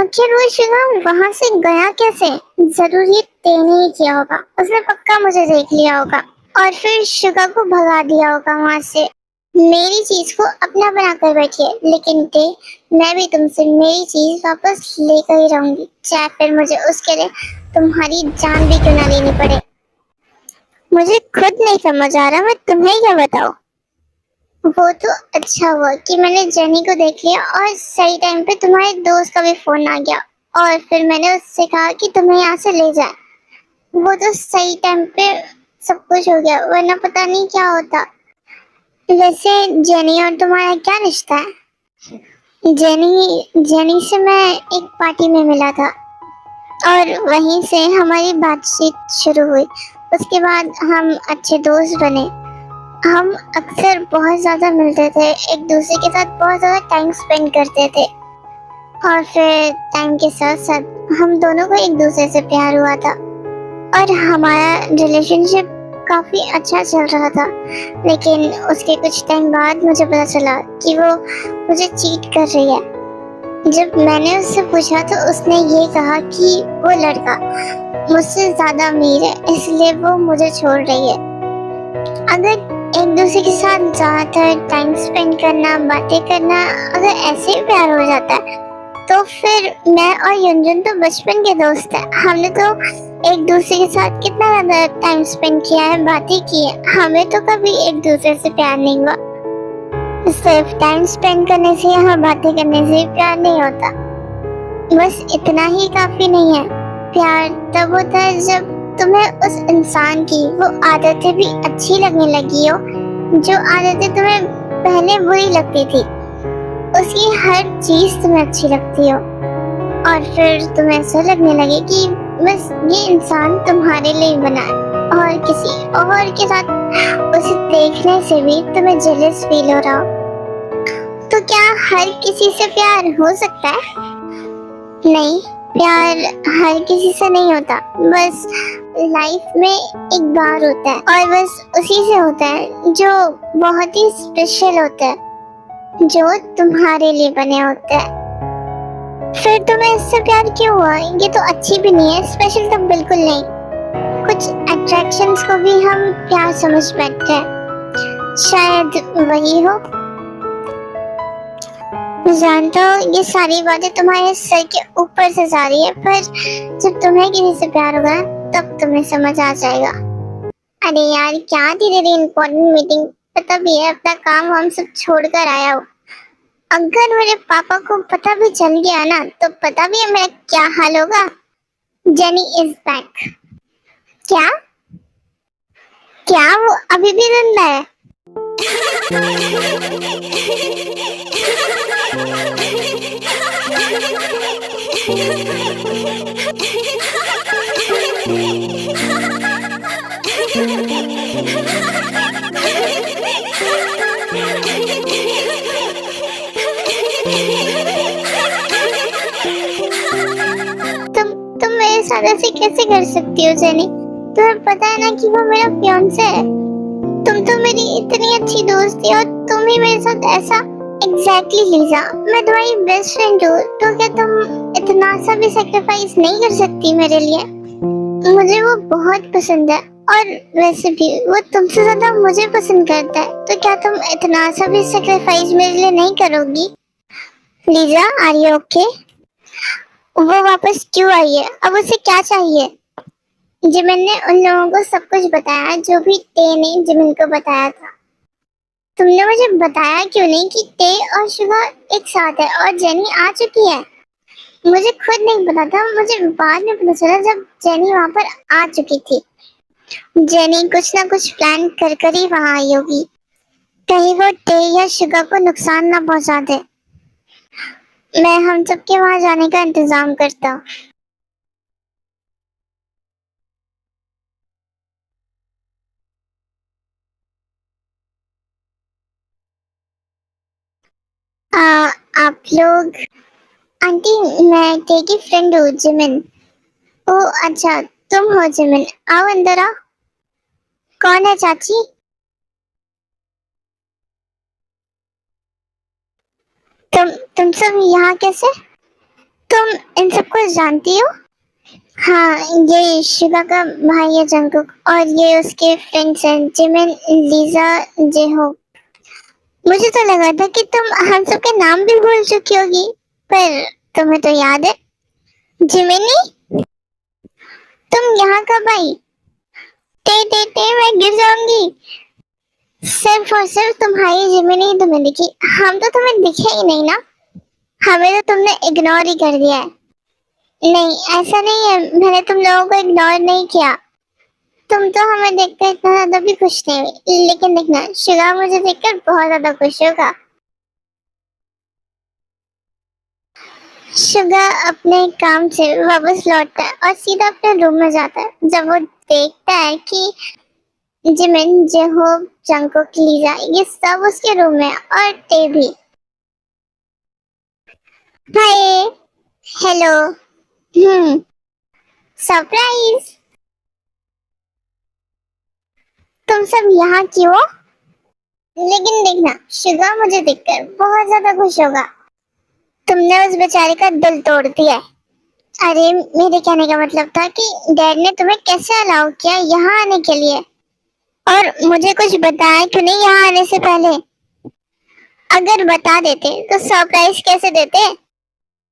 आखिर वो शिवा वहां से गया कैसे? जरूर ये तेने ही किया होगा। उसने पक्का मुझे देख लिया होगा और फिर शिवा को भगा दिया होगा वहां से। मेरी चीज को अपना बना कर बैठिए, लेकिन ते मैं भी तुमसे मेरी चीज वापस लेकर ही रहूंगी, चाहे फिर मुझे उसके लिए तुम्हारी जान भी क्यों ना लेनी पड़े। मुझे खुद नहीं समझ आ रहा, मैं तुम्हें क्या बताऊं। वो तो अच्छा हुआ कि मैंने जेनी को देख लिया और सही टाइम पे तुम्हारे दोस्त का भी फोन आ गया और फिर मैंने उससे कहा कि तुम्हें यहाँ से ले जाए। वो तो सही टाइम पे सब कुछ हो गया, वरना पता नहीं क्या होता। वैसे जेनी और तुम्हारा क्या रिश्ता है? जेनी से मैं एक पार्टी में मिला था और वहीं से हमारी बातचीत शुरू हुई। उसके बाद हम अच्छे दोस्त बने। हम अक्सर बहुत ज्यादा मिलते थे, एक दूसरे के साथ बहुत ज्यादा टाइम स्पेंड करते थे और फिर टाइम के साथ साथ हम दोनों को एक दूसरे से प्यार हुआ था और हमारा रिलेशनशिप काफी अच्छा चल रहा था। लेकिन उसके कुछ टाइम बाद मुझे पता चला कि वो मुझे चीट कर रही है। जब मैंने उससे पूछा तो उसने ये कहा कि वो लड़का मुझसे ज्यादा अमीर है, इसलिए वो मुझे छोड़ रही है। अगर एक दूसरे के साथ ज्यादातर टाइम स्पेंड करना, बातें करना, अगर ऐसे ही प्यार हो जाता है तो फिर मैं और युंजन तो बचपन के दोस्त हैं। हमने तो एक दूसरे के साथ कितना ज्यादा टाइम स्पेंड किया है, बातें की है। हमें तो कभी एक दूसरे से प्यार नहीं हुआ। सिर्फ टाइम स्पेंड करने से या बातें करने से प्यार नहीं होता। बस इतना ही काफी नहीं है। प्यार तब होता है जब तुम्हें उस इंसान की वो आदतें भी अच्छी लगने लगी हो, जो आदतें तुम्हें पहले बुरी लगती थी। उसकी हर चीज तुम्हें अच्छी लगती हो और फिर तुम्हें ऐसा लगने लगे कि बस ये इंसान तुम्हारे लिए बना है और किसी और के साथ उसे देखने से भी तुम्हें जेलस फील हो रहा हो। तो क्या हर किसी से प्यार हो सकता है? नहीं, प्यार हर किसी से नहीं होता। बस लाइफ में एक बार होता है और बस उसी से होता है जो बहुत ही स्पेशल होता है, जो तुम्हारे लिए बने होते हैं। फिर तुम्हें इससे प्यार क्यों हुआ? ये तो अच्छी भी नहीं है, स्पेशल तो बिल्कुल नहीं। कुछ अट्रैक्शंस को भी हम प्यार समझ बैठते हैं, शायद वही हो। मैं जानता हूँ ये सारी बातें तुम्हारे सर के ऊपर से जा रही है, पर जब तुम्हें किसी से प्यार होगा तब तुम्हें समझ आ जाएगा। अरे यार, क्या धीरे धीरे इम्पोर्टेंट मीटिंग, पता भी है अपना काम हम सब छोड़कर आया हो। अगर मेरे पापा को पता भी चल गया ना तो पता भी है मेरा क्या हाल होगा। Jenny is back. क्या? क्या वो अभी भी जिंदा है? तुम मेरे साथ ऐसे कैसे कर सकती हो जेनी? तुम्हें पता है ना कि वो मेरा फियांसे है। तुम तो मेरी इतनी अच्छी दोस्त थी और तुम ही मेरे साथ ऐसा। एग्जैक्टली लीजा, मैं तुम्हारी बेस्ट फ्रेंड हूँ, तो क्या तुम इतना सा भी सेक्रीफाइस नहीं कर सकती मेरे लिए? मुझे वो बहुत पसंद है और वैसे भी वो तुमसे ज्यादा मुझे पसंद करता है, तो क्या तुम इतना सा भी सेक्रीफाइस मेरे लिए नहीं करोगी? Lisa, are you okay? वो वापस क्यों आई है? अब उसे क्या चाहिए? जिमिन ने उन लोगों को सब कुछ बताया जो भी टे ने जिमिन को बताया था। तुमने मुझे बताया क्यों नहीं कि टे और शिवा एक साथ है और जेनी आ चुकी है? मुझे खुद नहीं पता था, मुझे बाद में पता चला जब जेनी वहां पर आ चुकी थी। जेनी कुछ ना कुछ प्लान कर कर ही वहां आई होगी, कहीं वो टे या शिवा को नुकसान ना पहुंचा दे। मैं हम सबके वहां जाने का इंतजाम करता हूँ। आप लोग? आंटी, मैं टे की फ्रेंड हूँ, जिमिन। ओह अच्छा, तुम हो जिमिन, आओ अंदर आओ। कौन है चाची? तुम सब यहाँ कैसे? तुम इन सबको जानती हो? हाँ, ये शिवा का भाई है जंकुक, और ये उसके फ्रेंड्स हैं जिमिन, लीजा, जेहो। मुझे तो लगा था कि तुम हम सबके नाम भी भूल चुकी होगी, पर तुम्हें तो याद है। जिमिनी, तुम यहाँ कब आई? टे मैं गिर जाऊंगी। सिर्फ और सिर्फ तुम्हारी जिमिनी ही तुम्हें दिखी, हम तो तुम्हें दिखे ही नहीं ना। हमें तो तुमने इग्नोर ही कर दिया है। नहीं, ऐसा नहीं है, मैंने तुम लोगों को इग्नोर नहीं किया। तुम तो हमें देखकर इतना ज्यादा भी खुश नहीं हुई, लेकिन देखना, शिवा मुझे देखकर बहुत ज्यादा खुश होगा। शिवा अपने काम से वापस लौटता है और सीधा अपने रूम में जाता है। जब वो देखता है कि जिमिन, जेहोब, जंकुक, लीजा ये सब उसके रूम में है, और टे भी। हाय, हेलो। सरप्राइज। तुम सब यहाँ क्यों? लेकिन देखना, शिवा मुझे देखकर बहुत ज्यादा खुश होगा। तुमने उस बेचारे का दिल तोड़ दिया है। अरे, मेरे कहने का मतलब था कि डैड ने तुम्हें कैसे अलाउ किया यहाँ आने के लिए, और मुझे कुछ बताया क्यों नहीं यहाँ आने से पहले? अगर बता देते तो सरप्राइज कैसे देते?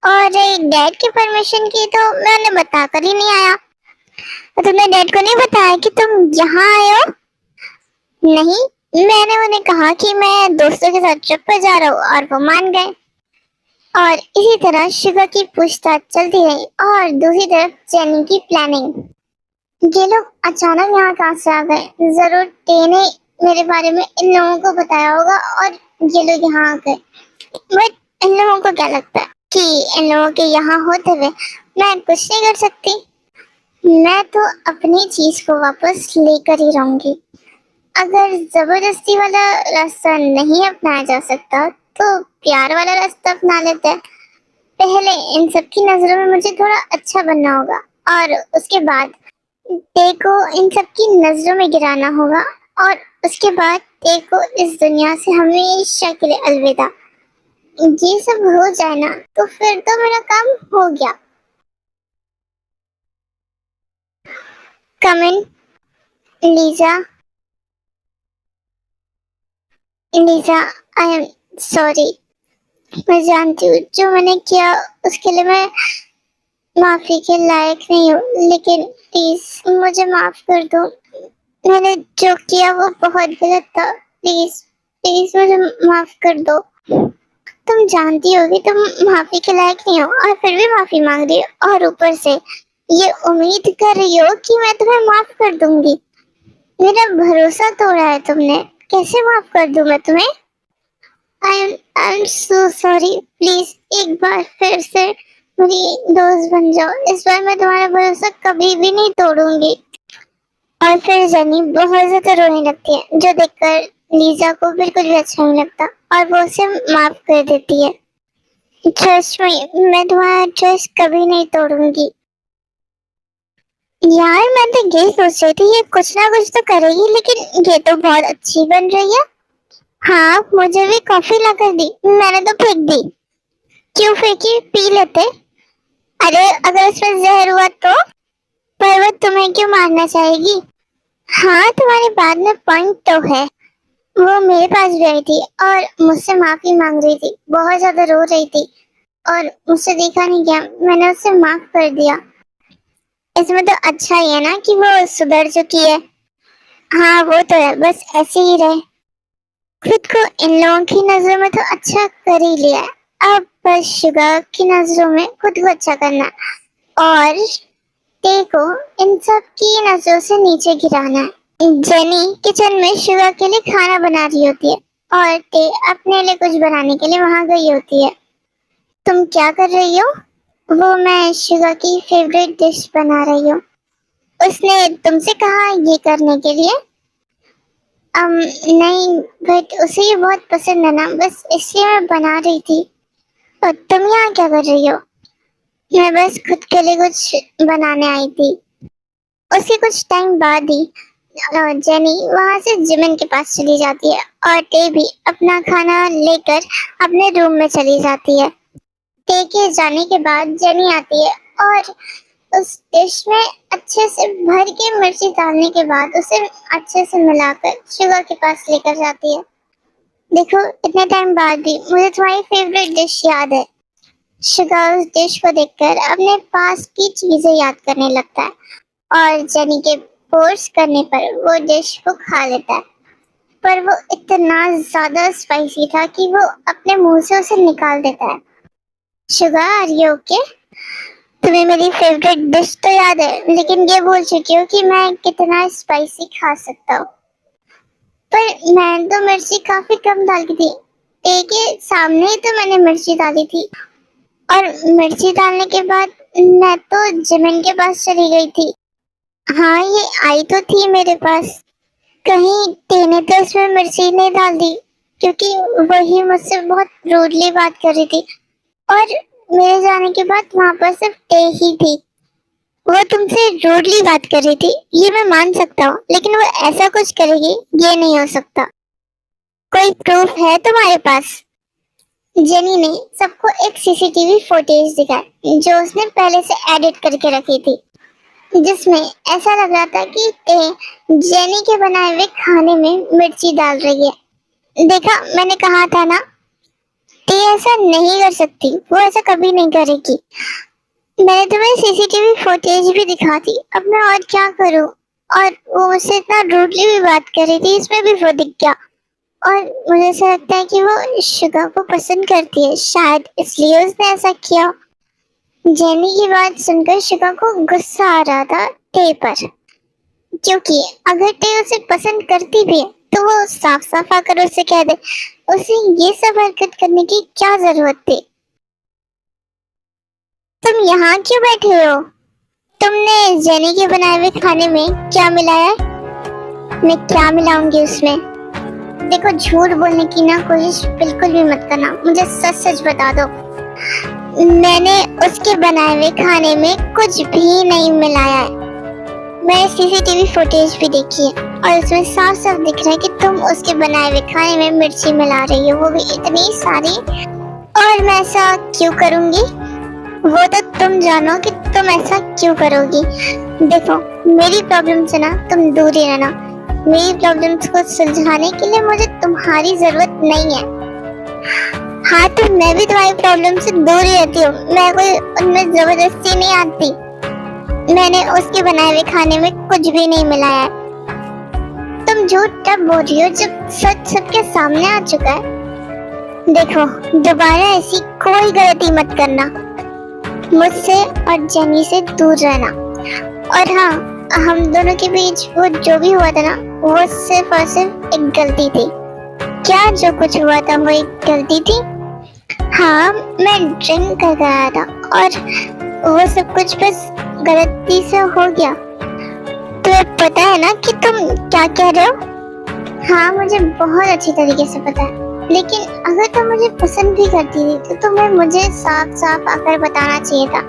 और डैड की परमिशन की तो मैं उन्हें बताकर ही नहीं आया। तो तुमने डैड को नहीं बताया कि तुम यहाँ आए हो? नहीं, मैंने उन्हें कहा कि मैं दोस्तों के साथ ट्रिप पर जा रहा हूँ, और वो मान गए। और इसी तरह शिवा की पूछताछ चलती रही, और दूसरी तरफ जेनी की प्लानिंग। ये लोग अचानक यहाँ कहाँ से आ गए? जरूर टे ने मेरे बारे में इन लोगों को बताया होगा, और ये लोग यहाँ आ गए। बट इन लोगों को क्या लगता है कि इन लोगों के यहाँ होते हुए मैं कुछ नहीं कर सकती? मैं तो अपनी चीज को वापस लेकर ही रहूंगी। अगर जबरदस्ती वाला रास्ता नहीं अपनाया जा सकता, तो प्यार वाला रास्ता अपना लेते हैं। पहले इन सब की नजरों में मुझे थोड़ा अच्छा बनना होगा, और उसके बाद ते को इन सब की नजरों में गिराना होगा, और उसके बाद ते को इस दुनिया से हमेशा के लिए अलविदा। ये सब हो जाए ना, तो फिर तो मेरा काम हो गया। Come in, Lisa. Lisa, I am sorry. मैं जानती हूँ जो मैंने किया उसके लिए मैं माफी के लायक नहीं हूँ, लेकिन प्लीज मुझे माफ कर दो। मैंने जो किया वो बहुत गलत था। प्लीज प्लीज मुझे माफ कर दो। तुम जानती हो कि तुम माफी के लायक नहीं हो, और फिर भी माफी मांग रही हो, और ऊपर से ये उम्मीद कर रही हो कि मैं तुम्हें माफ कर दूंगी। मेरा भरोसा तोड़ा है तुमने, कैसे माफ कर दूं मैं तुम्हें? I am so sorry. Please एक बार फिर से मेरी दोस्त बन जाओ। इस बार मैं तुम्हारा भरोसा कभी भी नहीं तोड़ूंगी। और फिर जनी बहुत ज्यादा रोने लगती है, जो देखकर लीजा को बिल्कुल भी अच्छा नहीं लगता, और वो उसे माफ कर देती है। ट्रस्ट मी, मैं तुम्हारा ट्रस्ट कभी नहीं तोड़ूंगी। यार, मैं तो ये सोच रही थी ये कुछ ना कुछ तो करेगी, लेकिन ये तो बहुत अच्छी बन रही है। हाँ, मुझे भी कॉफी ला कर दी, मैंने तो फेंक दी। क्यों फेंकी? पी लेते। अरे, अगर उसमें जहर हुआ तो? पर वो तुम्हें क्यों मारना चाहेगी? हाँ, तुम्हारी बात में पॉइंट तो है। वो मेरे पास भी आई थी और मुझसे माफी मांग रही थी, बहुत ज्यादा रो रही थी, और मुझसे देखा नहीं गया, मैंने उसे माफ कर दिया। इसमें तो अच्छा ही है ना कि वो सुधर चुकी है। हाँ, वो तो है, बस ऐसे ही रहे। खुद को इन लोगों की नजरों में तो अच्छा कर ही लिया है, अब बस शिवा की नजरों में खुद को अच्छा करना, और ते को इन सब की नजरों से नीचे गिराना है। जेनी किचन में शिवा के लिए खाना बना रही होती है, और ते अपने लिए कुछ बनाने के लिए वहां गई होती है। तुम क्या कर रही हो? वो मैं शिवा की फेवरेट डिश बना रही हूँ। उसने तुमसे कहा ये करने के लिए? नहीं, बट उसे ये बहुत पसंद है ना, बस इसलिए मैं बना रही थी। और तुम यहाँ क्या कर रही हो? मैं बस खुद के लिए कुछ बनाने आई थी। उसके कुछ टाइम बाद ही जेनी वहां से जिमिन के पास चली जाती है, और टे भी अपना खाना लेकर अपने रूम में चली जाती है। टे के जाने के बाद जेनी आती है और उस डिश में अच्छे से भर के मिर्ची डालने के बाद उसे अच्छे से मिलाकर शुगर के पास लेकर जाती है। देखो, इतने टाइम बाद भी मुझे तुम्हारी फेवरेट डिश याद है। शुगर उस डिश को देखकर अपने पास की चीजें याद करने लगता है और जेनी के फोर्स करने पर वो डिश को खा लेता है, पर वो इतना ज्यादा स्पाइसी था कि वो अपने मुंह से उसे निकाल देता है। Sugar, are you okay? तुम्हें मेरी फेवरेट डिश तो याद है, लेकिन ये भूल चुकी हो कि मैं कितना स्पाइसी खा सकता हूँ। पर मैंने तो मिर्ची काफी कम डाली थी। टे के सामने ही तो मैंने मिर्ची डाली थी और मिर्ची डालने के बाद मैं तो जिमिन के पास चली गई थी। हाँ, ये आई तो थी मेरे पास। कहीं टे ने तो इसमें मिर्ची नहीं डाल दी, क्योंकि वही मुझसे बहुत रूडली बात कर रही थी और मेरे जाने के बाद वहां पर सिर्फ टे ही थी। वो तुमसे रूडली बात कर रही थी, ये मैं मान सकता हूँ, लेकिन वो ऐसा कुछ करेगी ये नहीं हो सकता। कोई प्रूफ है तुम्हारे पास? जेनी ने सबको एक सीसीटीवी फुटेज दिखाया जो उसने पहले से एडिट करके रखी थी, जिसमें ऐसा लग रहा था कि टे जेनी के बनाए हुए खाने में मिर्ची डाल रही है। देखा, मैंने कहा था ना, टे ऐसा नहीं कर सकती, वो ऐसा कभी नहीं करेगी। मैंने तुम्हें सीसीटीवी फुटेज भी दिखा दी, अब मैं और क्या करूं? और वो मुझसे इतना रूडली भी बात कर रही थी, इसमें भी वो दिख गया। और मुझे ऐसा लगता है कि वो शुगर को पसंद करती है, शायद इसलिए उसने ऐसा किया। जेनी की बात सुनकर शुगर को गुस्सा आ रहा था टे पर, क्योंकि अगर टे उसे पसंद करती भी है तो वो साफ साफ आकर उसे कह दे। उसे ये सब हरकत करने की क्या जरूरत थी? तुम यहाँ क्यों बैठे हो? तुमने जेनी के बनाए हुए खाने में क्या मिलाया है? मैं क्या मिलाऊंगी उसमें? देखो, झूठ बोलने की ना कोशिश बिल्कुल भी मत करना, मुझे सच सच बता दो। मैंने उसके बनाए हुए खाने में कुछ भी नहीं मिलाया है। मैंने सीसीटीवी फुटेज भी देखी है और उसमें साफ साफ दिख रहा है कि तुम उसके बनाए हुए खाने में मिर्ची मिला रही हो, वो भी इतनी सारी। और मैं ऐसा क्यों करूंगी वो तो तुम जानो कि तुम ऐसा क्यों करोगी। देखो, मेरी प्रॉब्लम से ना तुम दूर ही रहना। मेरी प्रॉब्लम्स को सुलझाने के लिए मुझे तुम्हारी जरूरत नहीं है। हाँ, तो मैं भी तुम्हारी प्रॉब्लम से दूर ही रहती हूँ, मैं कोई उनमें जबरदस्ती नहीं आती। मैंने उसके बनाए हुए खाने में कुछ भी नहीं मिलाया है। तुम झूठ तब बोल रही हो जब सच सबके सामने आ चुका है। देखो, दोबारा ऐसी कोई गलती मत करना। मुझसे और जेनी से दूर रहना। और हाँ, हम दोनों के बीच वो जो भी हुआ था ना, वो सिर्फ और सिर्फ एक गलती थी। क्या जो कुछ हुआ था वो एक गलती थी? हाँ, मैं ड्रिंक कर आया था और वो सब कुछ बस गलती से हो गया। तुम्हें पता है ना कि तुम क्या कह रहे हो? हाँ, मुझे बहुत अच्छी तरीके से पता है, लेकिन अगर तुम मुझे पसंद भी करती थी तो तुम्हें मुझे साफ साफ आकर बताना चाहिए था।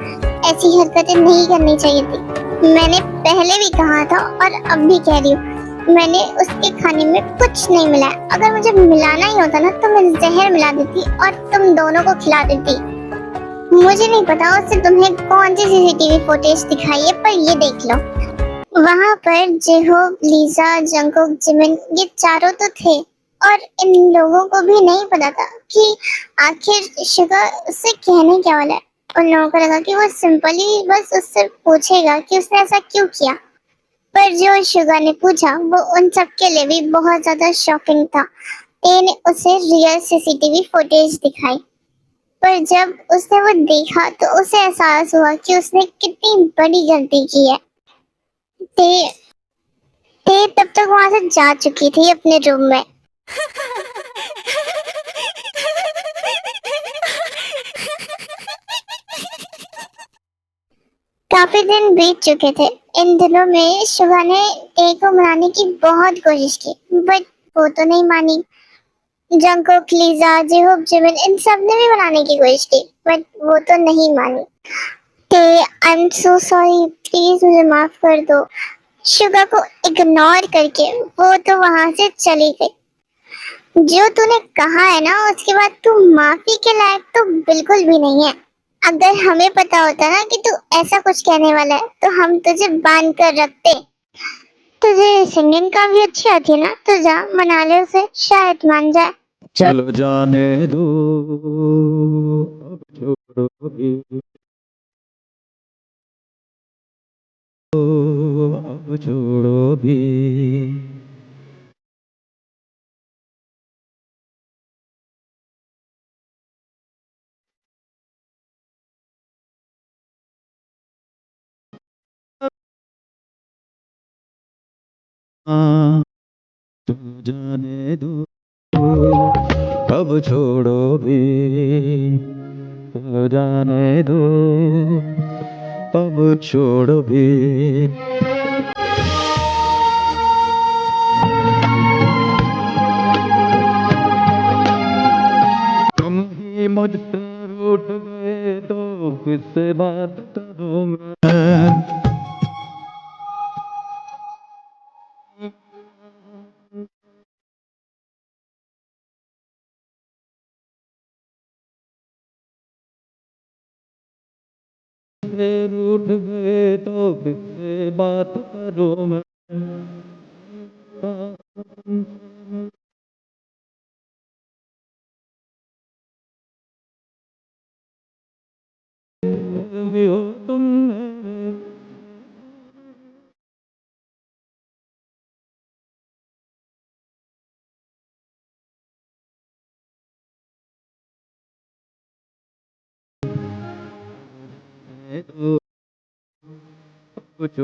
ऐसी हरकतें नहीं करनी चाहिए थी। मैंने पहले भी कहा था और अब भी कह रही हूँ, मैंने उसके खाने में कुछ नहीं मिलाया। अगर मुझे मिलाना ही होता ना तो मैं जहर मिला देती और तुम दोनों को खिला देती। मुझे नहीं पता उससे तुम्हें कौन सी सीसीटीवी फुटेज दिखाई है, पर ये देख लो, वहाँ पर जेहोब, लीजा, जंगकुक, जिमिन, ये चारों तो थे और इन लोगों को भी नहीं पता था कि आखिर शुगर उससे कहने क्या वाला है। उन लोगों को लगा कि वो सिंपली बस उससे पूछेगा कि उसने ऐसा क्यों किया, पर जो शुगर ने पूछा वो उन सब के लिए भी बहुत ज्यादा शॉकिंग था। टे ने उसे रियल सीसीटीवी फुटेज दिखाई, पर जब उसने वो देखा तो उसे एहसास हुआ कि उसने कितनी बड़ी गलती की है। टे टे तब तक वहां से जा चुकी थी अपने रूम में। काफी दिन बीत चुके थे। इन दिनों में शुगा ने टे को मनाने की बहुत कोशिश की, बट वो तो नहीं मानी। जंगकुक, लीजा, जेहोब, जिमिन, इन सब ने भी मनाने की कोशिश की, बट वो तो नहीं मानी। टे, I am so sorry, please मुझे माफ कर दो। शुगा को इग्नोर करके वो तो वहां से चली गई। जो तूने कहा है ना, उसके बाद तू माफी के लायक तो बिल्कुल भी नहीं है। अगर हमें पता होता ना कि तू ऐसा कुछ कहने वाला है तो हम तुझे बांध कर रखते। तुझे सिंगिंग का भी अच्छी आती है ना, तो जा मना ले उसे, शायद मान जाए। चलो जाने दो, अब छोड़ो भी, अब छोड़ो भी। हाँ, तुम जाने दो, अब छोड़ो भी, तुम जाने दो, अब छोड़ो भी। तुम ही मुझसे रूठ गए तो किससे बात करूं मैं। से रूठ गए तो किससे बात करूं मैं। भी हो तुम मेरे, तो कुछ